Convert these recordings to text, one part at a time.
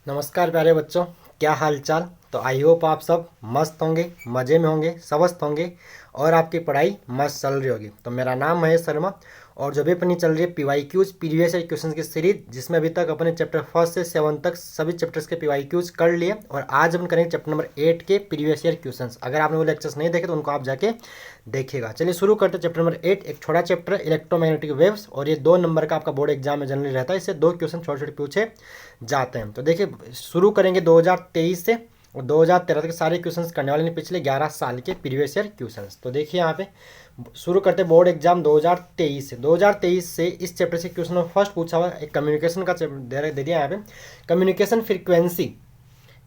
नमस्कार प्यारे बच्चों, क्या हाल चाल। तो आई होप आप सब मस्त होंगे, मज़े में होंगे, स्वस्थ होंगे और आपकी पढ़ाई मस्त चल रही होगी। तो मेरा नाम महेश शर्मा और जो भी अपनी चल रही है PYQs प्रीवियस ईयर क्वेश्चन की सीरीज, जिसमें अभी तक अपने चैप्टर 1 से 7 तक सभी चैप्टर्स के PYQs कर लिए और आज हम करेंगे चैप्टर नंबर 8 के प्रीवियस ईयर क्वेश्चंस। अगर आपने वो लेक्चर्स नहीं देखे तो उनको आप जाके देखिएगा। चलिए शुरू करते हैं चैप्टर नंबर 8। एक छोटा चैप्टर इलेक्ट्रोमैग्नेटिक वेव्स और ये 2 नंबर का आपका बोर्ड एग्जाम में जनरली रहता है। इससे 2 क्वेश्चन छोटे छोटे पूछे जाते हैं। तो देखिए शुरू करेंगे 2023 से और 2013 तक सारे क्वेश्चंस करने वाले हैं, पिछले 11 साल के प्रीवियस ईयर क्वेश्चंस। तो देखिए यहाँ पे शुरू करते हैं बोर्ड एग्जाम 2023 से। 2023 से इस चैप्टर से क्वेश्चन नंबर फर्स्ट पूछा हुआ है, एक कम्युनिकेशन का दे दिया यहाँ पे। Communication frequency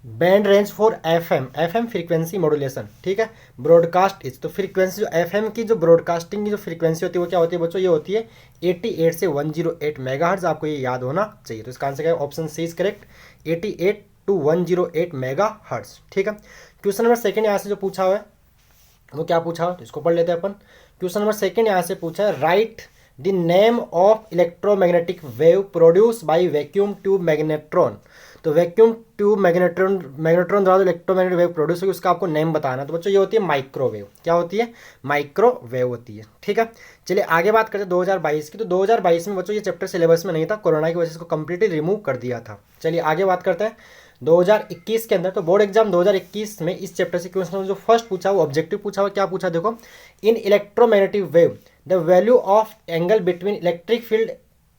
band range for FM frequency modulation, ठीक है। ब्रॉडकास्ट इज, तो फ्रीक्वेंसी जो एफएम की जो ब्रॉडकास्टिंग की जो फ्रीक्वेंसी होती है वो क्या होती है बच्चों, ये होती है 88 से 108 मेगाहर्ट्ज। आपको ये याद होना चाहिए। तो इसका आंसर क्या है, option C is correct, 88 to 108 megahertz, ठीक है। क्वेश्चन नंबर सेकंड यहाँ से जो पूछा हुआ है वो क्या पूछा है, तो इसको पढ़ लेते हैं अपन। क्वेश्चन नंबर सेकंड यहाँ से पूछा है, right the name of electromagnetic wave produce by vacuum tube magnetron. तो वैक्यूम ट्यूब मैग्नेट्रॉन द्वारा जो इलेक्ट्रोमैग्नेटिक वेव प्रोड्यूस होगी उसका आपको नेम बताना है। तो बच्चों ये होती है माइक्रोवेव। क्या होती है, माइक्रोवेव होती है, ठीक है। चलिए आगे बात करते हैं 2022 की। तो 2022 में बच्चों ये चैप्टर सिलेबस में नहीं था, कोरोना की वजह से इसको कंप्लीटली रिमूव कर दिया था। चलिए आगे बात करते हैं 2021 के अंदर। तो बोर्ड एग्जाम 2021 में इस चैप्टर से क्वेश्चन जो फर्स्ट पूछा वो ऑब्जेक्टिव पूछा हुआ, क्या पूछा देखो, in electromagnetic wave the value of angle between electric field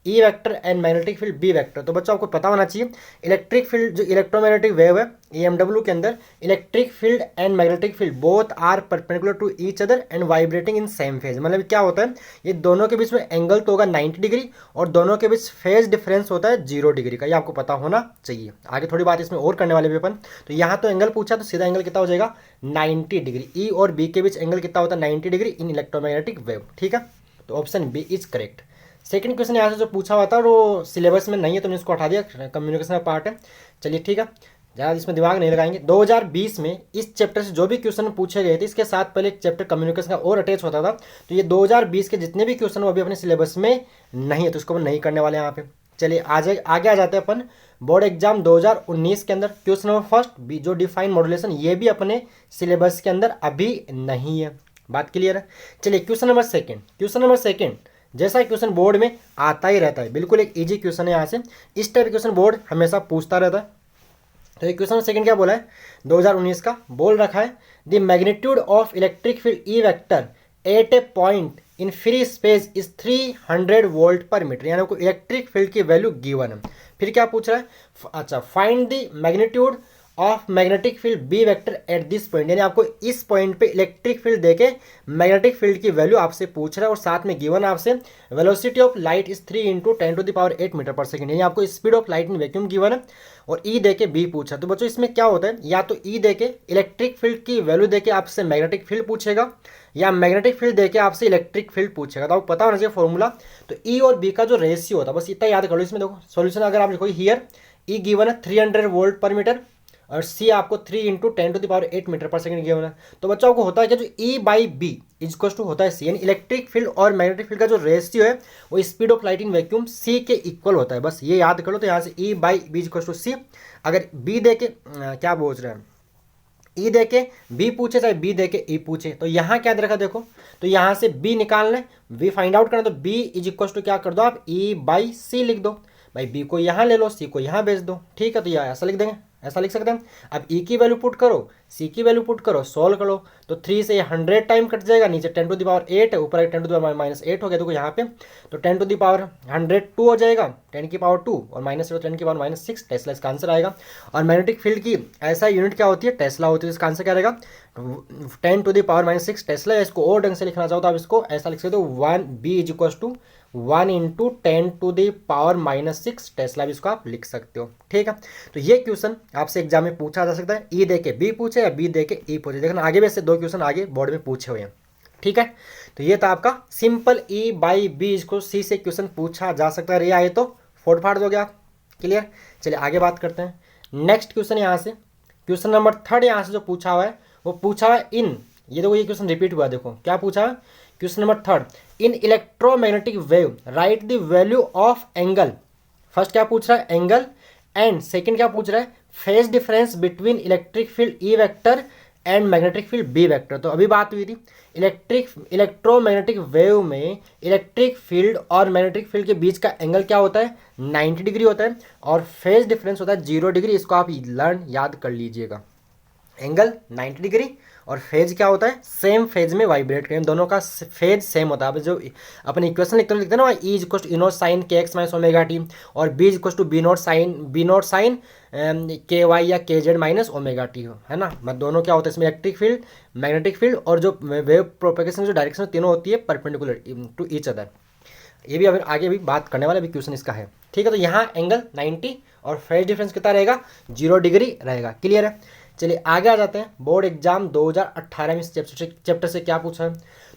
E vector and magnetic field B vector. तो बच्चों आपको पता होना चाहिए इलेक्ट्रिक फील्ड जो इलेक्ट्रोमैग्नेटिक वेव है EMW के अंदर, electric field and magnetic field both are perpendicular to each other and vibrating in same phase. मतलब क्या होता है, ये दोनों के बीच में एंगल तो होगा 90 डिग्री और दोनों के बीच फेज डिफरेंस होता है 0 डिग्री का। ये आपको पता होना चाहिए। आगे थोड़ी बात इसमें और करने वाले भी अपन। तो यहाँ तो एंगल पूछा तो सीधा एंगल कितना हो जाएगा 90 डिग्री। ई और बी के बीच एंगल कितना होता है 90 डिग्री इन इलेक्ट्रोमैग्नेटिक वेव, ठीक है। तो option B is correct. Second question यहाँ से जो पूछा हुआ था वो सिलेबस में नहीं है तो मैंने इसको हटा दिया, कम्युनिकेशन का पार्ट है। चलिए ठीक है, ज़्यादा इसमें दिमाग नहीं लगाएंगे। 2020 में इस चैप्टर से जो भी क्वेश्चन पूछे गए थे इसके साथ पहले एक चैप्टर कम्युनिकेशन का और अटैच होता था। तो ये 2020 के जितने भी क्वेश्चन वो अभी अपने सिलेबस में नहीं है तो इसको अपन नहीं करने वाले हैं यहाँ पे। चलिए आगे आ जाते हैं अपन बोर्ड एग्जाम 2019 के अंदर। क्वेश्चन नंबर फर्स्ट बी जो डिफाइन मॉड्यूलेशन, ये भी अपने सिलेबस के अंदर अभी नहीं है। बात क्लियर है। चलिए क्वेश्चन नंबर सेकंड जैसा क्वेश्चन बोर्ड में आता ही रहता है, बिल्कुल एक इजी क्वेश्चन है। यहाँ से इस टाइप क्वेश्चन बोर्ड हमेशा पूछता रहता है। तो ये क्वेश्चन सेकंड क्या बोला है, 2019 का बोल रखा है, the magnitude of electric field E vector at a point in free space is 300 volt पर मीटर। यानी को इलेक्ट्रिक फील्ड की वैल्यू गिवन है। फिर क्या पूछ रहा है, अच्छा find the magnitude of magnetic field B vector at this point. यानी आपको इस पॉइंट पे इलेक्ट्रिक फील्ड देके मैग्नेटिक फील्ड की वैल्यू आपसे पूछ रहा है और साथ में गिवन आपसे velocity of light is 3 × 10⁸ metre per second. यानी आपको speed of light in vacuum given है और ई देके बी पूछा। तो बच्चों इसमें क्या होता है, या तो ई देके इलेक्ट्रिक फील्ड की वैल्यू देके आपसे मैग्नेटिक फील्ड पूछेगा या मैग्नेटिक फील्ड देके आपसे इलेक्ट्रिक फील्ड पूछेगा। तो आपको पता होना चाहिए फॉर्मूला। तो ई और बी का जो रेशियो होता है बस इतना याद कर लो। इसमें देखो सॉल्यूशन अगर आप लिखो हियर ई गिवन है 300 वोल्ट पर मीटर और सी आपको 3 × 10⁸ मीटर पर सेकंड गिवन है। तो बच्चों को होता है कि जो E by B equal to होता है सी, यानी इलेक्ट्रिक फील्ड और मैग्नेटिक फील्ड का जो रेशियो है वो speed of light in vacuum C के इक्वल होता है। बस ये याद कर लो। तो यहाँ से ई बाई बी इजक्वल टू सी। अगर बी दे के क्या बोल रहे हैं, ई दे के बी पूछे चाहे बी दे के ई पूछे, तो यहाँ क्या दे रखा देखो, तो यहाँ से बी निकालना है, बी फाइंड आउट करना, तो बी इज इक्वल टू क्या कर दो आप ई बाई सी लिख दो। भाई बी को यहाँ ले लो, सी को यहाँ भेज दो, ठीक है। तो यह ऐसा लिख देंगे, ऐसा लिख सकते हैं। अब ई की वैल्यू पुट करो, सी की वैल्यू पुट करो, सोल्व करो। तो 3 से 100 टाइम कट जाएगा, नीचे 10⁸ है, ऊपर 10⁻⁻8 हो गया देखो यहाँ पे। तो 10⁻100 2 हो जाएगा, 10⁻2 और माइनस 10⁻6 टेस्ला इसका आंसर आएगा। और मैग्नेटिक फील्ड की ऐसा यूनिट क्या होती है, टेस्ला होती है। इसका आंसर क्या रहेगा 10⁻6 टेस्ला। इसको और ढंग से लिखना चाहो तो आप इसको ऐसा लिख सकते हो 1 B is equal to 1 × 10⁻⁻6 tesla भी इसको आप लिख सकते हो, ठीक है। तो ये क्वेश्चन आपसे एग्जाम में पूछा जा सकता है। ई दे के बी पूछे या बी दे के ई पूछे। देखना आगे भी ऐसे 2 क्वेश्चन आगे बोर्ड में पूछे हुए हैं, ठीक है। तो ये था आपका सिंपल ई बाई बी इसको सी से क्वेश्चन पूछा जा सकता है। ये आए तो फोड़ फाड़ दोगे आप, क्लियर। चलिए आगे बात करते हैं नेक्स्ट क्वेश्चन। यहाँ से क्वेश्चन नंबर 3 यहाँ से जो पूछा हुआ है वो पूछा हुआ है इन, ये देखो ये क्वेश्चन रिपीट हुआ, देखो क्या पूछा है। Question number 3, in electromagnetic wave right the value of angle. First क्या पूछ रहा है, एंगल एंड सेकंड क्या पूछ रहा है, phase difference between electric field E vector and magnetic field B vector. तो अभी बात हुई थी इलेक्ट्रोमैग्नेटिक वेव में इलेक्ट्रिक फील्ड और मैग्नेटिक फील्ड के बीच का एंगल क्या होता है, 90 डिग्री होता है, और फेज डिफरेंस होता है 0 डिग्री। इसको आप याद कर लीजिएगा। एंगल 90 डिग्री और फेज क्या होता है, सेम फेज में वाइब्रेट करें, दोनों का फेज सेम होता है। अब जो अपने इक्वेशन लिखते हैं ना, E equal to E naught sine k x minus omega t और B equal to B naught sine k y या k Z minus omega T हो, है ना। मतलब दोनों क्या होता है इसमें, इलेक्ट्रिक फील्ड, मैग्नेटिक फील्ड और जो वेव प्रोपेगेशन जो डायरेक्शन तीनों होती है परपेंडिकुलर टू ईच अदर। ये भी अभी आगे भी बात करने वाला भी क्वेश्चन इसका है, ठीक है। तो यहाँ एंगल 90 और फेज डिफरेंस कितना रहेगा, 0 डिग्री रहेगा। क्लियर है। चलिए आगे आ जाते हैं। बोर्ड एग्जाम 2018 में इस चैप्टर से क्या पूछा है,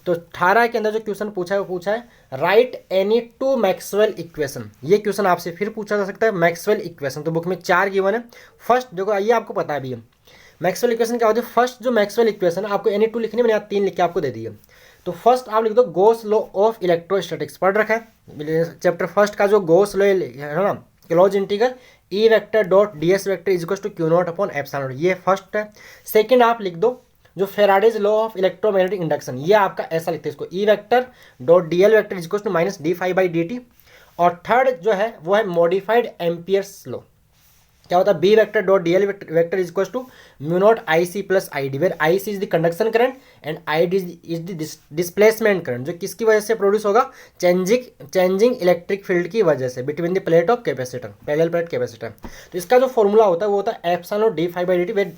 तो 18 के अंदर जो क्वेश्चन पूछा है वो पूछा है right any to Maxwell equation. ये क्वेश्चन आपसे फिर पूछा जा सकता है, मैक्सवेल इक्वेशन। तो बुक में 4 गिवन है। फर्स्ट देखो, ये आपको पता है भी है मैक्सवेल इक्वेशन क्या होती है। फर्स्ट जो मैक्सवेल इक्वेशन आपको एनी टू लिखनी, मैंने यहाँ 3 लिख के आपको दे दिए। तो फर्स्ट आप लिख दो गोस लॉ ऑफ इलेक्ट्रोस्टैटिक्स, पढ़ रखा है चैप्टर फर्स्ट का जो गोस लॉ है ना, close integral E vector dot d s vector is equal to q naught upon epsilon naught, ये फर्स्ट है। सेकंड आप लिख दो जो Faraday's law of electromagnetic induction, ये आपका ऐसा लिखते हैं इसको, E vector dot d l vector is equal to minus d phi by d t. और थर्ड जो है वो है मॉडिफाइड एम्पियर्स लॉ, क्या होता है, B vector dot d l vector is equal to mu naught I C plus I D, where I C is the conduction current and I D is the displacement current, जो किसकी वजह से produce होगा, changing electric field की वजह से between the plate of capacitor, parallel plate capacitor. तो इसका जो फॉर्मूला होता है वो होता है epsilon d phi by d t, where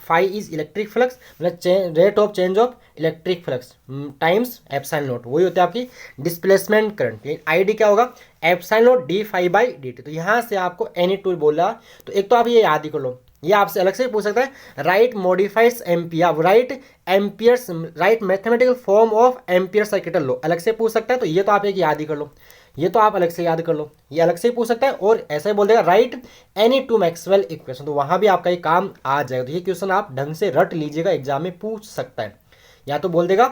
phi is electric flux मतलब rate of change of electric flux times epsilon naught, वही होता है आपकी डिस्प्लेसमेंट करंट। आई डी क्या होगा, epsilon naught d phi by d t. तो यहाँ से आपको एनी टू बोला, तो एक तो आप ये याद ही कर लो, ये आपसे अलग से पूछ सकता है write modifieds Ampere, write mathematical form of Ampere circuital law, अलग से पूछ सकता है। तो ये तो आप एक याद ही कर लो, ये तो आप अलग से याद कर लो, ये अलग से ही पूछ सकता है। और ऐसा ही बोल देगा right any to Maxwell equation, तो वहां भी आपका ये काम आ जाएगा। तो ये क्वेश्चन आप ढंग से रट लीजिएगा, एग्जाम में पूछ सकता है। या तो बोल देगा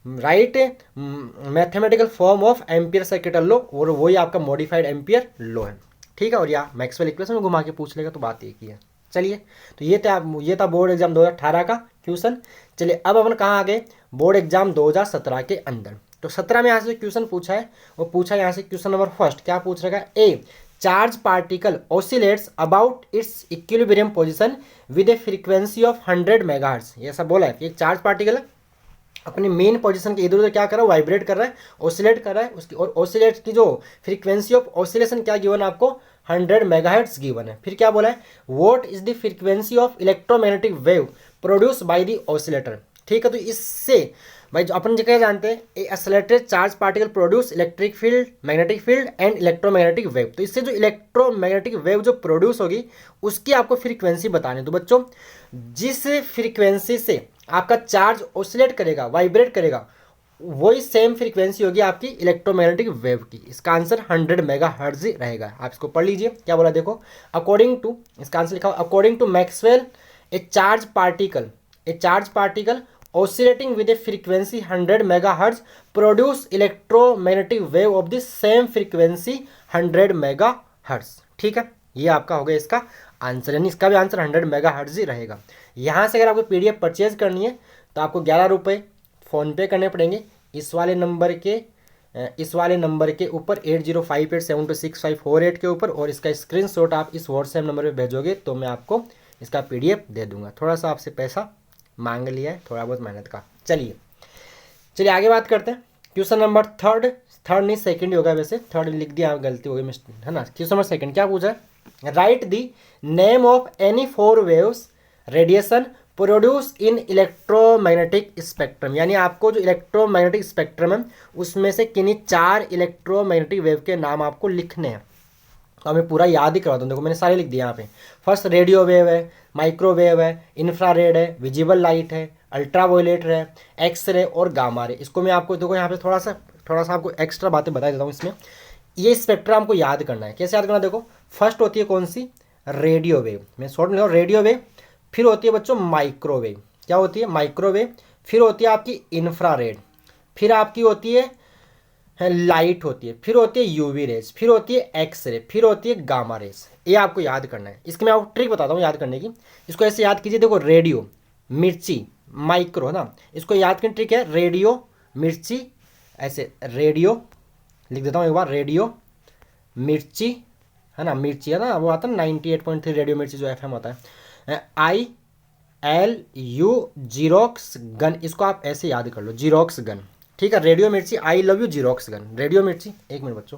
right mathematical form of Ampere circuital law, और वही आपका मॉडिफाइड एम्पियर लॉ है, ठीक है। और या मैक्सवेल इक्वेशन में घुमा के पूछ लेगा, तो बात एक ही है। चलिए, तो ये था बोर्ड एग्जाम 2018 का क्वेश्चन। चलिए अब अपन कहाँ आ गए, बोर्ड एग्जाम 2017 के अंदर। तो 17 में यहाँ से क्वेश्चन पूछा है, वो पूछा है यहाँ से क्वेश्चन नंबर फर्स्ट, क्या पूछ रहेगा, ए charge particle oscillates about it's equilibrium position with A frequency of 100 megahertz. ये सब बोला है कि एक चार्ज पार्टिकल है अपनी मेन पोजीशन के इधर उधर क्या कर रहा है, वाइब्रेट कर रहा है, ऑसिलेट कर रहा है उसकी, और ऑसिलेट की जो फ्रीक्वेंसी ऑफ ऑसिलेशन क्या गिवन है आपको, 100 मेगाहर्ट्ज गिवन है। फिर क्या बोला है, what is the frequency of electromagnetic wave produce by the oscillator. ठीक है, तो इससे भाई जो अपन क्या जानते हैं, a accelerated charge particle produce electric field, magnetic field and electromagnetic wave. तो इससे जो इलेक्ट्रोमैग्नेटिक वेव जो प्रोड्यूस होगी उसकी आपको फ्रीक्वेंसी बतानी है। तो बच्चों जिस फ्रीक्वेंसी से आपका चार्ज ऑसिलेट करेगा, वाइब्रेट करेगा, वही सेम फ्रीक्वेंसी होगी आपकी इलेक्ट्रोमैग्नेटिक वेव की। इसका आंसर 100 मेगाहर्ट्ज रहेगा। आप इसको पढ़ लीजिए, क्या बोला देखो, अकॉर्डिंग टू, इसका आंसर लिखा according to Maxwell a charge particle oscillating with a frequency 100 megahertz produce electromagnetic wave of the same frequency 100 megahertz। ठीक है, ये आपका हो गया इसका आंसर, यानी इसका भी आंसर 100 मेगाहर्ट्ज ही रहेगा। यहाँ से अगर आपको पीडीएफ परचेज करनी है तो आपको 11 रुपये फ़ोनपे करने पड़ेंगे इस वाले नंबर के ऊपर 8058726548 के ऊपर, और इसका स्क्रीनशॉट आप इस व्हाट्सएप नंबर पर भेजोगे तो मैं आपको इसका पीडीएफ दे दूंगा। थोड़ा सा आपसे पैसा मांग लिया है, थोड़ा बहुत मेहनत का। चलिए आगे बात करते हैं। क्वेश्चन नंबर थर्ड नहीं सेकंड ही होगा, वैसे थर्ड लिख दिया, गलती हो गई मिस्टेक, है ना। क्वेश्चन नंबर सेकंड क्या पूछा है, right the name of any 4 waves radiation produce in electromagnetic spectrum. यानी आपको जो इलेक्ट्रोमैग्नेटिक स्पेक्ट्रम है उसमें से किन्हीं 4 इलेक्ट्रोमैग्नेटिक वेव के नाम आपको लिखने हैं। तो हमें पूरा याद ही करवा दूँ, देखो मैंने सारे लिख दिए यहाँ पे। फर्स्ट रेडियो वेव है, माइक्रोवेव है, इंफ्रारेड है, विजिबल लाइट है, अल्ट्रावायलेट है, एक्सरे और गामा रे। इसको मैं आपको देखो यहाँ पे थोड़ा सा आपको एक्स्ट्रा बातें बता देता हूँ इसमें। ये स्पेक्ट्रम हमको याद करना है, कैसे याद करना, देखो फर्स्ट होती है कौन सी, रेडियो वेव, मैं शॉर्ट में रेडियो वेव। फिर होती है बच्चों माइक्रोवेव, क्या होती है माइक्रोवेव। फिर होती है आपकी इंफ्रारेड, फिर आपकी होती है लाइट होती है, फिर होती है यूवी रेज, फिर होती है एक्सरे, फिर होती है गामा रेज। ये आपको याद करना है। इसकी मैं आपको ट्रिक बताता हूँ याद करने की। इसको ऐसे याद कीजिए, देखो रेडियो, मिर्ची, माइक्रो है ना, इसको याद करने ट्रिक है रेडियो, मिर्ची, ऐसे रेडियो लिख देता हूँ एक बार, रेडियो, मिर्ची है ना, मिर्ची है ना, वो आता है 98.3 रेडियो मिर्ची जो एफएम होता है, ILU जीरोक्स गन, इसको आप ऐसे याद कर लो, जीरोक्स गन, ठीक है। रेडियो मिर्ची, I love you xerox gun, radio मिर्ची। एक मिनट बच्चों,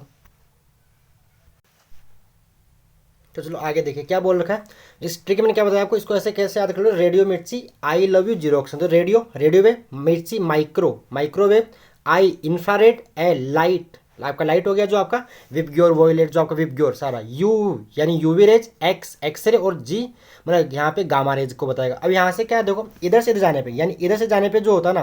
तो चलो आगे देखिए क्या बोल रखा है। इस ट्रिक में क्या बताया आपको, इसको ऐसे कैसे याद कर लो, रेडियो मिर्ची, आई लव यू जीरोक्स। तो रेडियो, रेडियो वेव, मिर्ची माइक्रो, माइक्रोवेव, आई इंफ्रारेड, ए लाइट, आपका लाइट हो गया जो आपका विबग्योर, वोयलेट जो आपका विबग्योर सारा, यू यानी यूवी रेज, एक्स एक्सरे, और जी मतलब यहाँ पे गामा रेज को बताएगा। अब यहाँ से क्या है देखो, इधर से इधर जाने पे, यानी इधर से जाने पे जो होता है ना,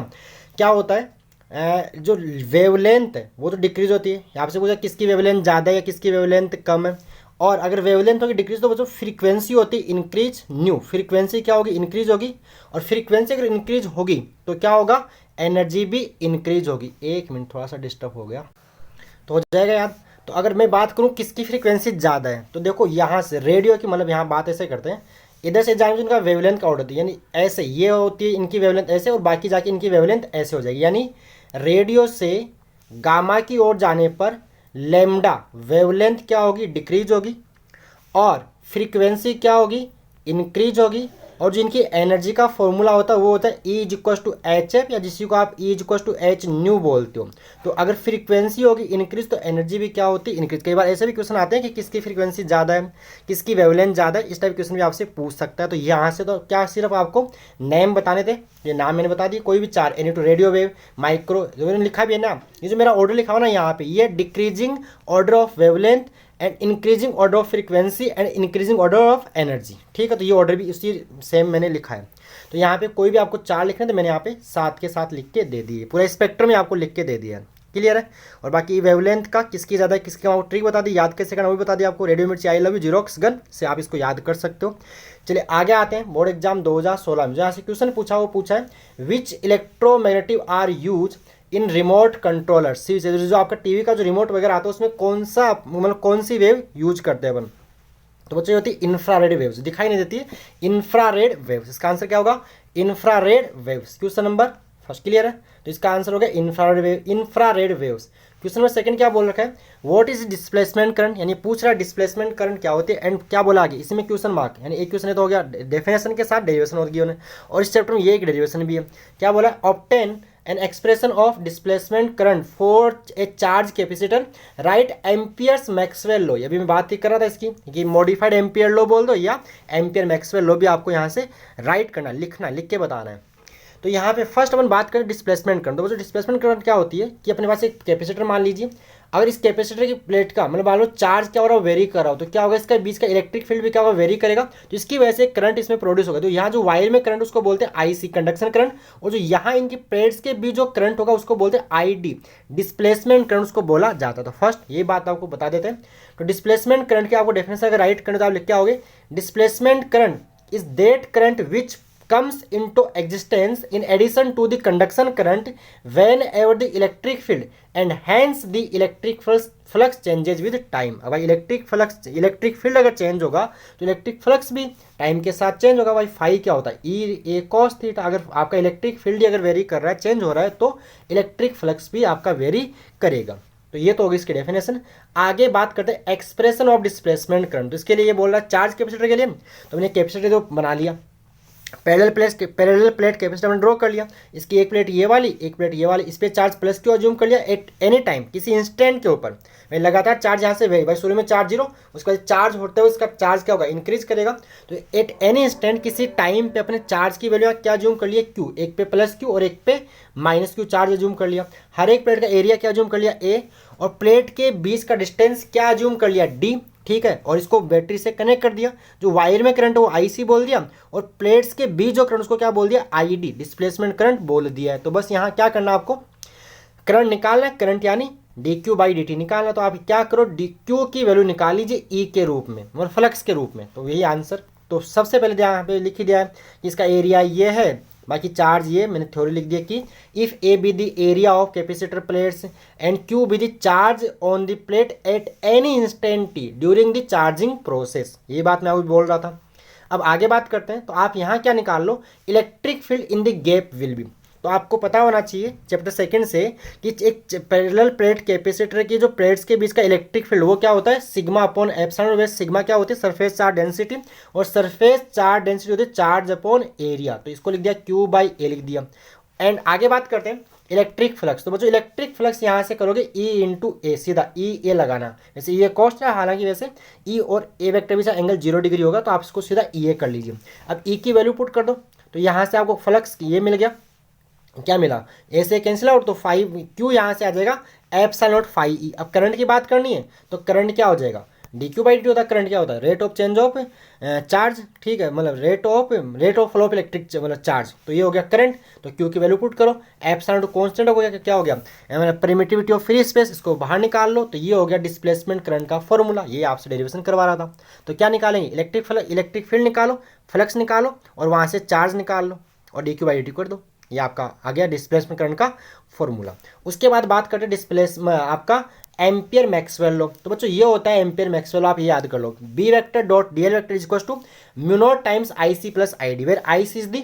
क्या होता है, जो वेवलेंथ है वो तो डिक्रीज होती है। यहाँ से पूछा किसकी वेवलेंथ ज़्यादा है या किसकी वेवलेंथ कम है, और अगर वेवलेंथ होगी डिक्रीज तो बच्चों फ्रीक्वेंसी होती है इंक्रीज न्यू, फ्रीक्वेंसी क्या होगी, इंक्रीज होगी, और फ्रीक्वेंसी अगर इंक्रीज होगी तो क्या होगा, एनर्जी भी इंक्रीज होगी। एक मिनट थोड़ा सा डिस्टर्ब हो गया, तो हो जाएगा याद। तो अगर मैं बात करूं किसकी फ्रीक्वेंसी ज़्यादा है, तो देखो यहाँ से रेडियो की, मतलब यहाँ बात ऐसे करते हैं, इधर से जाएंगे तो इनका वेवलेंथ का ऑर्डर होती है, यानी ऐसे ये होती है इनकी वेवलेंथ ऐसे, और बाकी जाके इनकी वेवलेंथ ऐसे हो जाएगी। यानी रेडियो से गामा की ओर जाने पर लेमडा वेवलेंथ क्या होगी, डिक्रीज होगी, और फ्रीक्वेंसी क्या होगी, इंक्रीज होगी, और जो इनकी एनर्जी का फॉर्मूला होता है वो होता है E=HF, या जिसी को आप E=H न्यू बोलते हो। तो अगर फ्रीक्वेंसी होगी इंक्रीज तो एनर्जी भी क्या होती है, इंक्रीज। कई बार ऐसे भी क्वेश्चन आते हैं कि किसकी फ्रीक्वेंसी ज़्यादा है, किसकी वेवलेंथ ज़्यादा है, इस टाइप क्वेश्चन भी आपसे पूछ सकता है। तो यहाँ से तो क्या सिर्फ आपको नेम बताने थे, ये नाम मैंने बता दिए, कोई भी चार, any two radio wave, micro, जो मैंने लिखा भी है ना, ये जो मेरा ऑर्डर लिखा हुआ ना यहाँ पे, ये decreasing order of wavelength and increasing order of frequency and increasing order of energy, ठीक है। तो ये ऑर्डर भी इसी सेम मैंने लिखा है। तो यहाँ पे कोई भी आपको चार लिखना है तो मैंने यहाँ पे साथ के साथ लिख के दे दिए, पूरा स्पेक्ट्रम में आपको लिख के दे दिया है, क्लियर है। और बाकी वेवलेंथ का किसकी ज़्यादा है किसकी कम, ट्रिक बता दी, याद कैसे करना वो भी बता दिया आपको। रेडियो मिर्ची, I love you xerox gun से आप इसको याद कर सकते हो। चलिए आगे आते हैं, बोर्ड एग्जाम 2016 में जहाँ से क्वेश्चन पूछा वो पूछा है which electromagnetic are use in remote controller, जो आपका टीवी का जो रिमोट वगैरह आता है उसमें कौन सा, मतलब कौन सी वेव यूज करते हैं अपन। तो बच्चों होती है इंफ्रारेड वेव्स, दिखाई नहीं देती है, इंफ्रारेड वेव्स। इसका आंसर क्या होगा, infrared waves. Question number first clear है, तो इसका आंसर हो गया infrared wave, infrared waves. Question number second क्या बोल रखा है, व्हाट इज डिस्प्लेसमेंट करंट, यानी पूछ रहा है डिस्प्लेसमेंट करंट क्या होती है, एंड क्या बोला आगे, इसमें क्वेश्चन मार्क, यानी एक क्वेश्चन है तो हो गया डेफिनेशन के साथ डेरिवेशन हो गई उन्हें, और इस चैप्टर में ये एक डेरिवेशन भी है। क्या बोला, obtain an expression of displacement current for a charge capacitor, right amperes Maxwell law. अभी मैं बात ही कर रहा था इसकी कि मॉडिफाइड एम्पियर लॉ बोल दो या एम्पियर मैक्सवेल लॉ भी आपको यहाँ से राइट करना, लिखना, लिख के बताना है। तो यहाँ पे फर्स्ट अपन बात करें डिस्प्लेसमेंट करंट। तो डिस्प्लेसमेंट करंट क्या होती है कि अपने पास एक कैपेसिटर मान लीजिए, अगर इस कैपेसिटर की प्लेट का मतलब मान लो चार्ज क्या हो रहा है वेरी कर रहा हो, तो क्या होगा, इसका बीच का इलेक्ट्रिक फील्ड भी क्या होगा, वेरी करेगा, तो इसकी वजह से करंट इसमें प्रोड्यूस होगा। तो यहाँ जो वायर में करंट उसको बोलते हैं आईसी, कंडक्शन करंट, और जो यहाँ इनकी प्लेट्स के बीच जो करंट होगा उसको बोलते हैं आईडी, डिस्प्लेसमेंट करंट उसको बोला जाता है। तो फर्स्ट ये बात आपको बता देते हैं। तो डिस्प्लेसमेंट करंट की आपको डेफिनेशन अगर राइट करना तो आप लिख के आओगे, displacement current is that current which comes into existence in addition to the conduction current whenever the electric field and hence the electric flux changes with time। अब भाई इलेक्ट्रिक फील्ड अगर चेंज होगा तो इलेक्ट्रिक फ्लक्स भी time के साथ change होगा। भाई फाई क्या होता है, ई कॉस थीटा। अगर आपका इलेक्ट्रिक फील्ड अगर वेरी कर रहा है, चेंज हो रहा है, तो इलेक्ट्रिक फ्लक्स भी आपका वेरी करेगा। तो ये तो होगी इसकी डेफिनेशन। आगे बात करते हैं एक्सप्रेशन ऑफ डिस्प्लेसमेंट करंट। तो इसके लिए ये बोल रहा है चार्ज कैपेसिटर के लिए, तो मैंने कैपेसिटर तो बना लिया, पैरेलल प्लेट कैपेसिटर मैंने ड्रॉ कर लिया, इसकी एक प्लेट ये वाली एक प्लेट ये वाली, इस पर चार्ज प्लस क्यू अज्यूम कर लिया एट एनी टाइम, किसी इंस्टेंट के ऊपर मैं लगातार चार्ज यहाँ से भाई शुरू में चार्ज 0, उसके बाद चार्ज होते हुए इसका चार्ज क्या होगा, इंक्रीज करेगा। तो एट एनी इंस्टेंट किसी टाइम पे अपने चार्ज की वैल्यू क्या अज्यूम कर लिया, क्यू, एक पे प्लस क्यू और एक पे माइनस क्यू चार्ज अज्यूम कर लिया। हर एक प्लेट का एरिया क्या अज्यूम कर लिया, ए, और प्लेट के बीच का डिस्टेंस क्या अज्यूम कर लिया, डी, ठीक है। और इसको बैटरी से कनेक्ट कर दिया, जो वायर में करंट है वो आईसी बोल दिया, और प्लेट्स के बीच जो करंट उसको क्या बोल दिया, आईडी, डिस्प्लेसमेंट करंट बोल दिया है। तो बस यहाँ क्या करना आपको, करंट निकालना है, करंट यानी dq बाई dt निकालना। तो आप क्या करो, dq की वैल्यू निकाल लीजिए e के रूप में, मतलब फ्लक्स के रूप में। तो यही आंसर। तो सबसे पहले यहाँ पे लिख ही दिया है कि इसका एरिया ये है, बाकी चार्ज ये मैंने थ्योरी लिख दिया कि if A be the area of capacitor plates and Q be the charge on the plate at any instant T during the charging process, ये बात मैं अभी बोल रहा था। अब आगे बात करते हैं, तो आप यहाँ क्या निकाल लो, electric field in the gap will be. तो आपको पता होना चाहिए चैप्टर सेकंड से कि एक पैरेलल प्लेट कैपेसिटर की जो प्लेट्स के बीच का इलेक्ट्रिक फील्ड वो क्या होता है, सिग्मा अपॉन एप्सिलॉन, वेस्ट सिग्मा क्या होती है, सरफेस चार्ज डेंसिटी, और सरफेस चार्ज डेंसिटी होती है चार्ज अपॉन एरिया। तो इसको लिख दिया क्यू बाई ए लिख दिया। एंड आगे बात करते हैं इलेक्ट्रिक फ्लक्स। तो बच्चों इलेक्ट्रिक फ्लक्स यहाँ से करोगे ई इंटू ए, सीधा ई ए लगाना, जैसे ये कॉस्ट है, हालांकि वैसे ई और ए वेक्टर भी एंगल 0 डिग्री होगा, तो आप इसको सीधा ई ए कर लीजिए। अब ई की वैल्यू पुट कर दो, तो यहाँ से आपको फ्लक्स ये मिल गया, क्या मिला, ए से कैंसिल आउट, तो 5 क्यू यहाँ से आ जाएगा एप्सिलॉन नॉट 5 ई। अब करंट की बात करनी है, तो करंट क्या हो जाएगा, डी क्यू बाई डी होता है। करंट क्या होता है, rate of change of charge, ठीक है, मतलब rate of flow of electric मतलब चार्ज। तो ये हो गया करंट, तो क्यू की वैल्यू पुट करो, एप्सिलॉन नॉट कांस्टेंट हो गया, क्या हो गया, मतलब परमिटिविटी ऑफ फ्री स्पेस, इसको बाहर निकाल लो, तो ये हो गया डिस्प्लेसमेंट करंट का फॉर्मूला। ये आपसे डेरिवेशन करवा रहा था। तो क्या निकालेंगे, इलेक्ट्रिक फील्ड निकालो, फ्लक्स निकालो, और वहाँ से चार्ज निकाल लो, और डी क्यू बाई डी कर दो। ये आपका आ गया डिस्प्लेसमेंट करंट का फॉर्मूला। उसके बाद बात करते हैं आपका एम्पियर मैक्सवेल लॉ। तो बच्चों ये होता है एम्पियर मैक्सवेल लॉ, आप ये याद कर लो, B vector dot d l vector is equal to mu naught times I C plus I D, where I C is the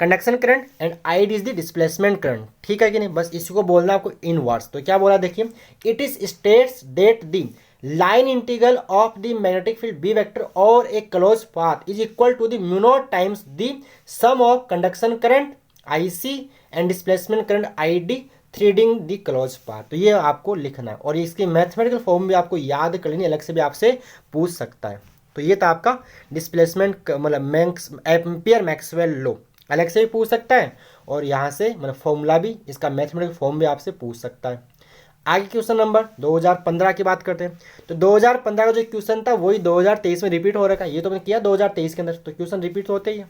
conduction current and I D is the displacement current. ठीक है कि नहीं, बस इसी को बोलना आपको इन words. तो क्या बोला देखिए, it is states that the line integral of the magnetic field B vector और a close path is equal to the mu naught times the sum of conduction current IC and displacement current ID threading the close path. तो ये आपको लिखना है, और इसकी mathematical form भी आपको याद कर लेनी, अलग से भी आपसे पूछ सकता है। तो ये था आपका डिस्प्लेसमेंट मतलब एम्पियर मैक्सवेल लॉ, अलग से भी पूछ सकता है, और यहाँ से मतलब फॉर्मूला भी, इसका मैथमेटिकल फॉर्म भी आपसे पूछ सकता है। आगे क्वेश्चन नंबर 2015 की बात करते हैं। तो 2015 का जो क्वेश्चन था वही 2023 में रिपीट हो रखा है। ये तो मैंने किया 2023 के अंदर, तो क्वेश्चन रिपीट होते ही है।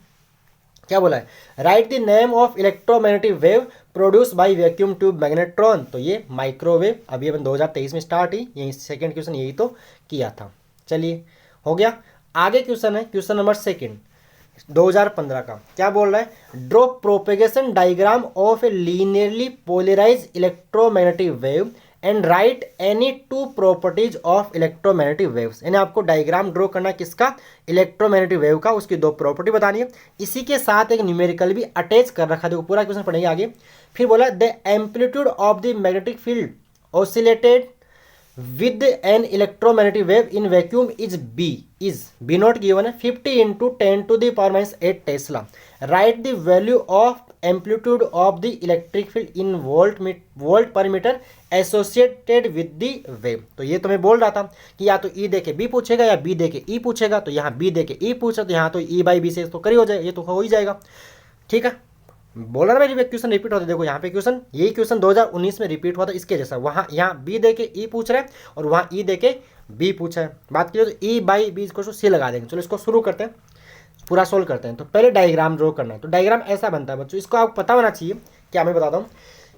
क्या बोला है, right the name of electromagnetic wave produce by vacuum tube magnetron. तो ये माइक्रोवेव, अभी अपन 2023 में स्टार्ट ही, यही सेकंड क्वेश्चन यही तो किया था। चलिए हो गया। आगे क्वेश्चन है क्वेश्चन नंबर सेकंड 2015 का। क्या बोल रहा है, draw propagation diagram of a linearly polarise electromagnetic wave and write any two properties of electromagnetic waves. यानी आपको डायग्राम ड्रॉ करना किसका, इलेक्ट्रोमैग्नेटिक वेव का, उसकी 2 प्रॉपर्टी बतानी है। इसी के साथ एक न्यूमेरिकल भी अटैच कर रखा है, देखो पूरा क्वेश्चन पढ़ेंगे आगे। फिर बोला the amplitude of the magnetic field oscillated with an electromagnetic wave in vacuum is b not given है 50 into 10 to the power minus 8 Tesla. Write the value of amplitude of the electric field in volt per meter associated with the wave. तो ये तो मैं बोल रहा था कि या तो E दे के B पूछेगा या B दे के E पूछेगा, तो यहाँ B दे के E पूछा, तो यहाँ तो E बाई B से तो कर ही हो जाएगा, ये तो हो ही जाएगा। ठीक है, बोला ना मेरी क्वेश्चन रिपीट होता है। देखो यहाँ पे क्वेश्चन, यही क्वेश्चन 2019 में रिपीट हुआ था इसके जैसा। वहाँ यहाँ बी दे के ई पूछ रहा है और वहाँ ई दे के बी पूछा है। बात की तो ई बाई बी को सी लगा देंगे। चलो इसको शुरू करते हैं, पूरा सोल्व करते हैं। तो पहले डायग्राम ड्रॉ करना है। तो डायग्राम ऐसा बनता है बच्चों, इसको आपको पता होना चाहिए। क्या मैं बताता हूँ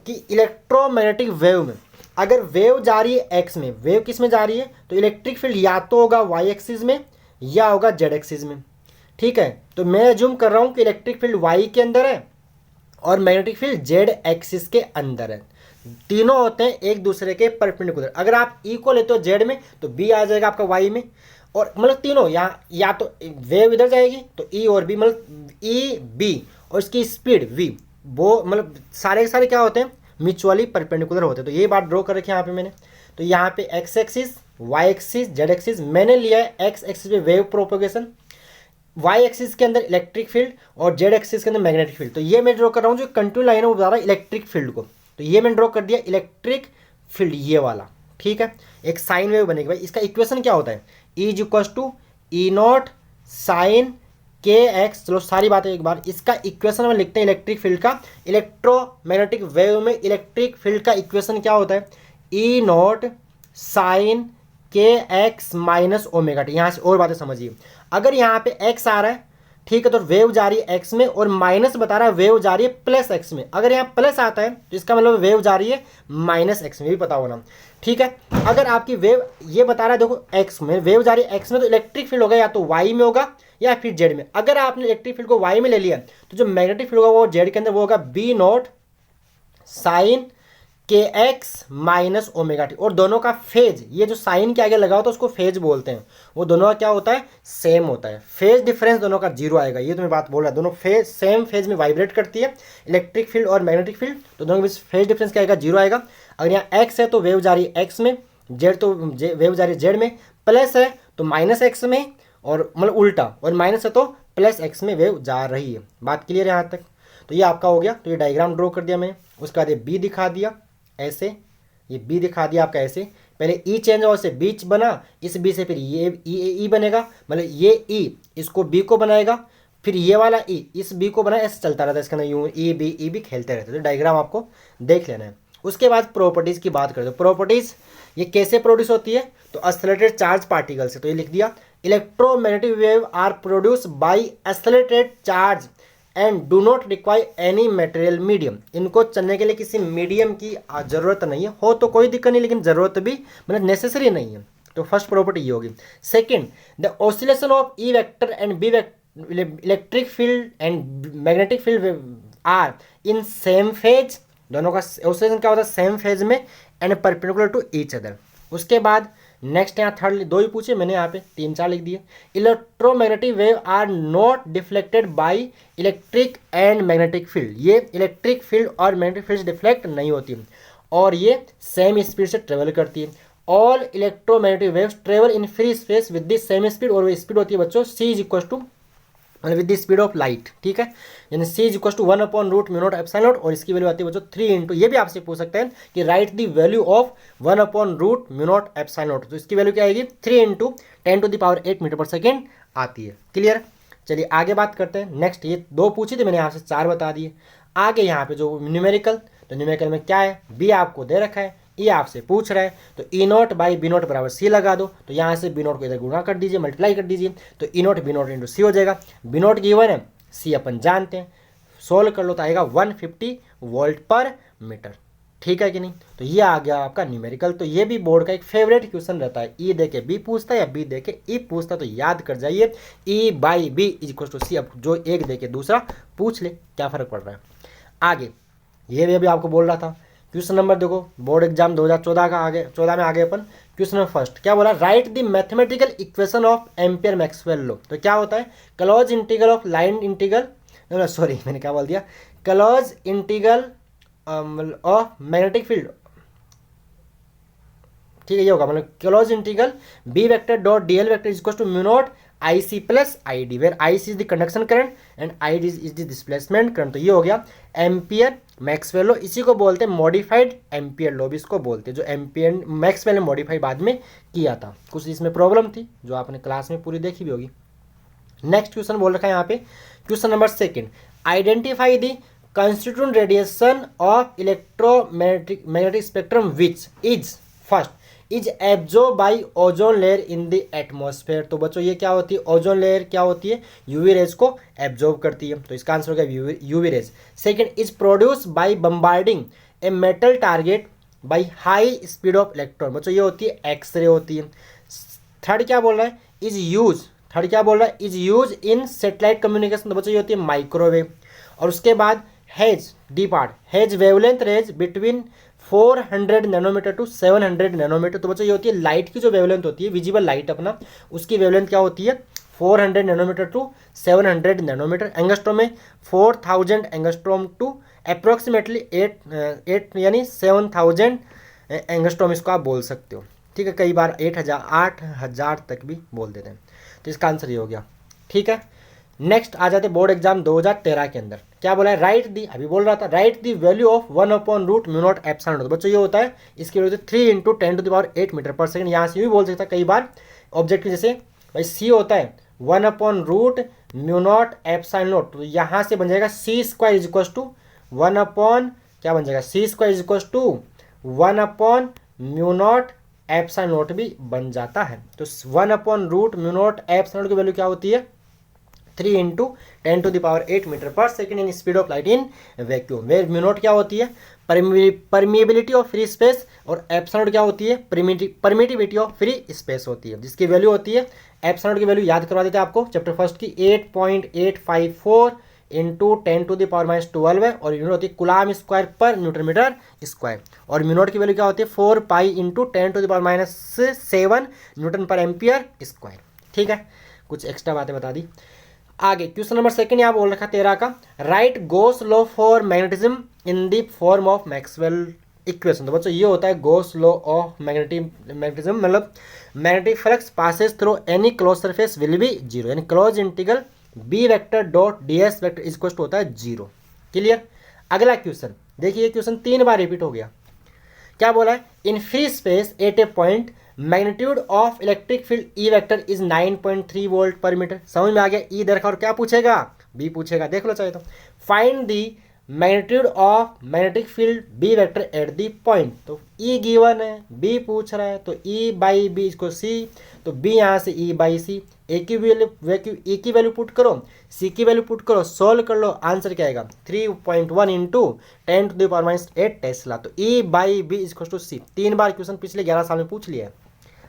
कि इलेक्ट्रोमैग्नेटिक वेव में अगर वेव जा रही है एक्स में, वेव किस में जा रही है, तो इलेक्ट्रिक फील्ड या तो होगा वाई एक्सिस में या होगा जेड एक्सिस में। ठीक है, तो मैं अज्यूम कर रहा हूँ कि इलेक्ट्रिक फील्ड वाई के अंदर है और मैग्नेटिक फील्ड जेड एक्सिस के अंदर है। तीनों होते हैं एक दूसरे के परपेंडिकुलर। अगर आप ई को लेते हो जेड में तो बी आ जाएगा आपका वाई में, और मतलब तीनों यहाँ या तो वेव इधर जाएगी तो ई और बी, मतलब ई बी और इसकी स्पीड वी, वो मतलब सारे के सारे क्या होते हैं, म्यूचुअली परपेंडिकुलर होते हैं। तो ये बात ड्रॉ कर रखी है यहाँ पे मैंने। तो यहाँ पे x axis, y axis, z axis, मैंने लिया है एक्स एक्सिस पे वेव प्रोपोगेशन, वाई एक्सिस के अंदर इलेक्ट्रिक फील्ड और जेड एक्सिस के अंदर मैग्नेटिक फील्ड। तो ये मैं ड्रॉ कर रहा हूँ, जो कंटिन्यू लाइन है वो बता रहा है इलेक्ट्रिक फील्ड को। तो ये मैंने ड्रॉ कर दिया इलेक्ट्रिक फील्ड, ये वाला। ठीक है, एक साइन वेव बनेगी। भाई इसका इक्वेशन क्या होता है, E is equal to E naught sine k x. चलो सारी बातें एक बार, इसका इक्वेशन हम लिखते हैं इलेक्ट्रिक फील्ड का। इलेक्ट्रोमैग्नेटिक वेव में इलेक्ट्रिक फील्ड का इक्वेशन क्या होता है, ई naught sine k x minus omega T. यहाँ से और बातें समझिए, अगर यहाँ पे एक्स आ रहा है, ठीक है। तो वेव जा रही है एक्स में और माइनस बता रहा है वेव जा रही है प्लस एक्स में। अगर यहाँ प्लस आता है तो इसका मतलब वेव जा रही है माइनस एक्स में, भी पता होना, ठीक है। अगर आपकी वेव ये बता रहा है देखो एक्स में वेव जा रही है एक्स में, तो इलेक्ट्रिक फील्ड होगा या तो वाई में होगा या फिर जेड में। अगर आपने इलेक्ट्रिक फील्ड को वाई में ले लिया तो जो मैग्नेटिक फील्ड होगा वो जेड के अंदर वो होगा B naught sine k x minus omega t. और दोनों का फेज, ये जो साइन के आगे लगा होता है उसको फेज बोलते हैं, वो दोनों का क्या होता है सेम होता है। फेज डिफरेंस दोनों का जीरो आएगा, ये तो मैं बात बोल रहा है। दोनों फेज सेम फेज में वाइब्रेट करती है इलेक्ट्रिक फील्ड और मैग्नेटिक फील्ड, तो दोनों के बीच फेज डिफरेंस क्या आएगा जीरो आएगा। अगर यहाँ एक्स है तो वेव जा रही है एक्स में, जेड तो वेव जा रही है जेड में, प्लस है तो माइनस एक्स में, और मतलब उल्टा, और माइनस है तो प्लस एक्स में वेव जा रही है। बात क्लियर है यहाँ तक? तो ये आपका हो गया। तो ये डायग्राम ड्रॉ कर दिया मैंने, उसके बाद ये बी दिखा दिया ऐसे, ये बी दिखा दिया आपका ऐसे। पहले ई चेंज और से बीच बना, इस बी से फिर ये ई बनेगा, मतलब ये ई इसको बी को बनाएगा, फिर ये वाला ई इस बी को बनाया, ऐसे चलता रहता है इसके अंदर यूँ ई बी खेलते रहते। तो डायग्राम आपको देख लेना है। उसके बाद प्रॉपर्टीज़ की बात करते हैं। प्रॉपर्टीज़ ये कैसे प्रोड्यूस होती है, तो एक्सेलरेटेड चार्ज पार्टिकल से। तो ये लिख दिया electromagnetic wave are produce by accelerated charge and do not require any material medium. इनको चलने के लिए किसी मीडियम की जरूरत नहीं है, हो तो कोई दिक्कत नहीं, लेकिन जरूरत भी मतलब नेसेसरी नहीं है। तो फर्स्ट प्रॉपर्टी ये होगी। Second, the oscillation of E vector and B vector electric field and magnetic field are in same phase. दोनों का ऑसिलेशन क्या होता है सेम फेज में and perpendicular to each other. उसके बाद नेक्स्ट यहाँ थर्ड दो ही पूछे मैंने, यहाँ पे 3-4 लिख दिए। Electromagnetic wave are not deflected by electric and magnetic field. ये इलेक्ट्रिक फील्ड और मैग्नेटिक फील्ड डिफ्लेक्ट नहीं होती और ये सेम स्पीड से ट्रेवल करती है। All electromagnetic waves travel in free space with the same speed, और वो स्पीड होती है बच्चों c is equal to with the speed of light, ठीक है। यानी c is equal to 1/√μ0 epsilon naught, और इसकी वैल्यू आती है बच्चों 3 इंटू, ये भी आपसे पूछ सकते हैं कि write the value of 1/√μ0 epsilon naught. तो इसकी वैल्यू क्या आएगी 3 इंटू 10⁻⁸ मीटर पर सेकेंड आती है। क्लियर? चलिए आगे बात करते हैं। नेक्स्ट ये दो पूछी थी मैंने, यहाँ से 4 बता दिए। आगे यहाँ पे जो न्यूमेरिकल, तो न्यूमेरिकल में क्या है, बी आपको दे रखा है, ये आपसे पूछ रहा है, तो E0 बाई B0 बराबर C लगा दो। तो यहाँ से B0 को इधर गुणा कर दीजिए, मल्टीप्लाई कर दीजिए, तो E0 B0 इंटू C हो जाएगा। B0 गिवन है, C अपन जानते हैं, सोल्व कर लो तो आएगा 150 वोल्ट पर मीटर, ठीक है कि नहीं। तो ये आ गया आपका न्यूमेरिकल। तो ये भी बोर्ड का एक फेवरेट क्वेश्चन रहता है, E दे के B पूछता है या B दे के E पूछता है, तो याद कर जाइए E by B is equal to C। अब जो एक दे के दूसरा पूछ ले, क्या फर्क पड़ रहा है। आगे ये भी आपको बोल रहा था, क्वेश्चन नंबर देखो, बोर्ड एग्जाम 2014 का आगे 14 में आगे अपन क्वेश्चन नंबर फर्स्ट क्या बोला, write the mathematical equation of Ampere Maxwell law. तो क्या होता है, close integral of line integral, sorry मैंने क्या बोल दिया, close integral of magnetic field, ठीक है ये होगा, मतलब close integral B vector dot d l vector is equal to mu naught I C plus I D, where I C is the conduction current and I D is the displacement current. तो ये हो गया ampere Maxwell law, इसी को बोलते हैं modified ampere law भी इसको बोलते हैं, जो एम्पियर मैक्सवेल ने मॉडिफाई बाद में किया था। कुछ इसमें प्रॉब्लम थी जो आपने क्लास में पूरी देखी भी होगी। नेक्स्ट क्वेश्चन बोल रखा है यहाँ पे, question number second, identify the constituent radiation of electromagnetic spectrum which is first is absorbed by ozone layer in the atmosphere। तो बच्चों ये क्या होती है, ओजोन लेयर क्या होती है, यूवी रेज को एब्जॉर्ब करती है, तो इसका आंसर हो गया UV rays. Second is produce by bombarding a metal target by high speed of electron, बच्चों ये होती है एक्सरे होती है। थर्ड क्या बोल रहा है, इज यूज, थर्ड क्या बोल रहा है, is use in satellite communication, तो बच्चों ये होती है माइक्रोवेव। और उसके बाद has D part, has wavelength range between 400 nanometre to 700 nanometre, तो बच्चों ये होती है लाइट की जो वेवलेंथ होती है, विजिबल लाइट अपना, उसकी वेवलेंथ क्या होती है 400 नैनोमीटर टू 700 नैनोमीटर। एंगस्ट्रॉम में 4000 एंगस्ट्रॉम टू अप्रोक्सीमेटली 8 यानी 7000 एंगस्ट्रॉम इसको आप बोल सकते हो, ठीक है। कई बार 8000 तक भी बोल देते हैं, तो इसका आंसर ये हो गया, ठीक है। नेक्स्ट आ जाते बोर्ड एग्जाम 2013 के अंदर, क्या बोला है, राइट दी, अभी बोल रहा था, write the value of 1/√μ0 epsilon naught. बच्चों ये होता है, इसकी value 3 into 10⁸ metre per second. यहाँ से भी बोल सकता है कई बार ऑब्जेक्टिव, जैसे भाई सी होता है 1/√μ0 एप्सिलॉन नॉट, तो यहाँ से बन जाएगा c² इज इक्वल टू 1 क्या बन जाएगा, c² is equal to 1/μ0 epsilon naught भी बन जाता है। तो 1/√μ0 एप्सिलॉन नॉट की वैल्यू क्या होती है 3 into 10⁸ metre per second in speed of light in vacuum. Where mu naught क्या होती है, परमिएबिलिटी ऑफ फ्री स्पेस, और एप्सिलॉन नॉट क्या होती है, परमिटिविटी ऑफ फ्री स्पेस होती है, जिसकी वैल्यू होती है, एप्सिलॉन नॉट की वैल्यू याद करवा देते हैं आपको चैप्टर फर्स्ट की, 8.854 इंटू 10⁻12 है, और यूनिट होती है कूलाम स्क्वायर पर न्यूटन मीटर स्क्वायर, और म्यू नॉट की वैल्यू क्या होती है 4 पाई इंटू 10⁻7 न्यूटन पर एम्पियर स्क्वायर। ठीक है, कुछ एक्स्ट्रा बातें बता दी। आगे क्वेश्चन नंबर सेकंड यहाँ बोल रखा 13 का, write Gauss law for magnetism in the form of Maxwell equation. तो बच्चों ये होता है गोस लॉ ऑफ मैग्नेटिज्म, मतलब magnetic flux passes through any close surface will be zero, यानी close integral B vector dot d s vector is equal to होता है zero. Clear. अगला क्वेश्चन देखिए, ये क्वेश्चन 3 बार रिपीट हो गया। क्या बोला है, in free space at a point magnitude of electric field E vector is 9.3 volt पर मीटर। समझ में आ गया। ई दरखा और क्या पूछेगा, बी पूछेगा, देख लो चाहे तो। Find the magnitude of magnetic field B vector at the point. तो ई गिवन है, बी पूछ रहा है, तो ई बाई बी इसको सी, तो बी यहाँ से ई बाई सी। ए की वैल्यू पुट करो, सी की वैल्यू पुट करो, सोल्व कर लो, आंसर क्या आएगा 3.1 इंटू 10⁻⁸ टेस्ला। तो E by B is to c. 3 बार क्वेश्चन पिछले 11 साल में पूछ लिया है।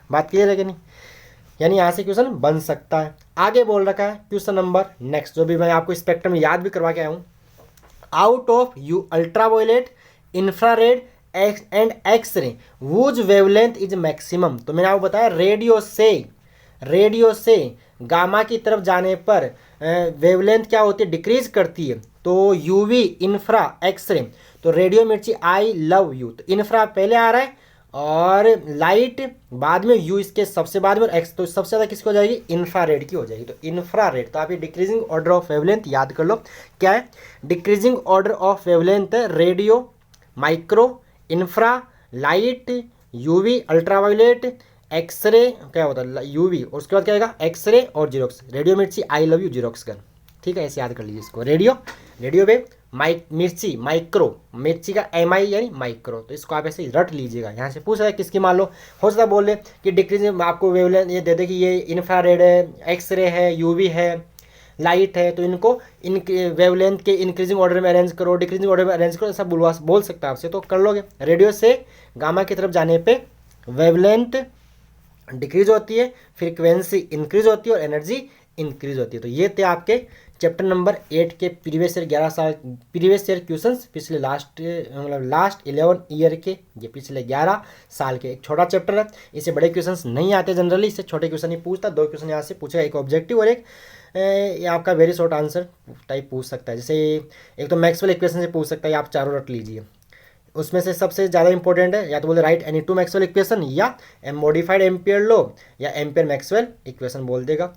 बात क्लियर है कि नहीं, यानी यहाँ से क्वेश्चन बन सकता है। आगे बोल रखा है क्वेश्चन नंबर नेक्स्ट, जो भी मैं आपको स्पेक्ट्रम याद भी करवा के आया हूँ। Out of you ultraviolet, infrared and X ray whose wavelength is maximum. तो मैंने आपको बताया रेडियो से गामा की तरफ जाने पर वेवलेंथ क्या होती है, डिक्रीज करती है। तो यूवी, इंफ्रा, एक्सरे। तो रेडियो मिर्ची आई लव यू, तो इंफ्रा पहले आ रहा है और लाइट बाद में, यू इसके सबसे बाद में, और एक्स तो सबसे ज़्यादा किसकी हो जाएगी, इंफ्रारेड की हो जाएगी। तो इंफ्रारेड, तो आप ये डिक्रीजिंग ऑर्डर ऑफ वेवलेंथ याद कर लो। क्या है डिक्रीजिंग ऑर्डर ऑफ वेवलेंथ है, radio, micro, infra, light, UV, ultraviolet, X ray, क्या होता है यूवी, और उसके बाद क्या आएगा एक्सरे और जीरोक्स। रेडियो मिर्ची I love you xerox gun. ठीक है, ऐसे याद कर लीजिए इसको। रेडियो वेव, मिर्ची माइक्रो, मिर्ची का एम आई यानी माइक्रो। तो इसको आप ऐसे रट लीजिएगा। यहाँ से पूछ रहा है किसकी, मान लो हो सकता बोल रहे कि डिक्रीजिंग आपको वेवलेंथ ये दे दे कि ये इंफ्रारेड है, एक्सरे है, यूवी है, लाइट है, तो इनको इन वेवलेंथ के इंक्रीजिंग ऑर्डर में अरेंज करो, डिक्रीजिंग ऑर्डर में अरेंज करो, ऐसा बोल सकता है आपसे, तो कर लोगे। रेडियो से गामा की तरफ जाने पर वेवलेंथ डिक्रीज होती है, फ्रीक्वेंसी इंक्रीज होती है और एनर्जी इंक्रीज होती है। तो ये थे आपके चैप्टर नंबर 8 के प्रीवियस ईयर क्वेश्चंस, पिछले लास्ट 11 ईयर के, ये पिछले 11 साल के। एक छोटा चैप्टर है, इससे बड़े क्वेश्चंस नहीं आते जनरली, इससे छोटे क्वेश्चन ही पूछता। 2 क्वेश्चन यहाँ से पूछेगा, एक ऑब्जेक्टिव और एक ये आपका वेरी शॉर्ट आंसर टाइप पूछ सकता है। जैसे एक तो मैक्सवेल इक्वेशन से पूछ सकता है, आप चारों रट लीजिए। उसमें से सबसे ज़्यादा इंपॉर्टेंट है, या तो बोले राइट एनी 2 मैक्सवेल इक्वेशन, या मॉडिफाइड एम्पियर लॉ, या एम्पियर मैक्सवेल इक्वेशन बोल देगा।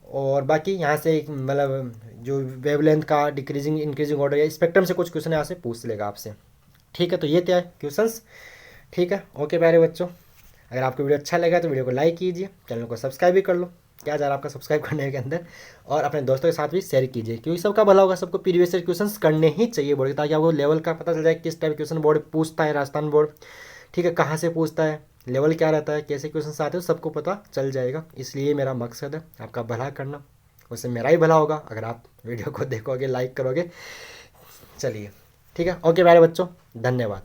और बाकी यहाँ से मतलब जो वेवलेंथ का डिक्रीजिंग इंक्रीजिंग ऑर्डर या स्पेक्ट्रम से कुछ क्वेश्चन यहाँ से पूछ लेगा आपसे। ठीक है, तो ये थे क्वेश्चंस। ठीक है, ओके प्यारे बच्चों, अगर आपको वीडियो अच्छा लगा तो वीडियो को लाइक कीजिए, चैनल को सब्सक्राइब भी कर लो, क्या जा रहा है आपका सब्सक्राइब करने के अंदर, और अपने दोस्तों के साथ भी शेयर कीजिए, क्योंकि सबका भला होगा। सबको प्रीवियस ईयर क्वेश्चंस करने ही चाहिए बोर्ड, ताकि आपको लेवल का पता चल जाए किस टाइप क्वेश्चन बोर्ड पूछता है, राजस्थान बोर्ड। ठीक है, कहाँ से पूछता है, लेवल क्या रहता है, कैसे क्वेश्चन आते हैं, सबको पता चल जाएगा। इसलिए मेरा मकसद है आपका भला करना, उससे मेरा ही भला होगा अगर आप वीडियो को देखोगे, लाइक करोगे। चलिए ठीक है, ओके प्यारे बच्चों, धन्यवाद।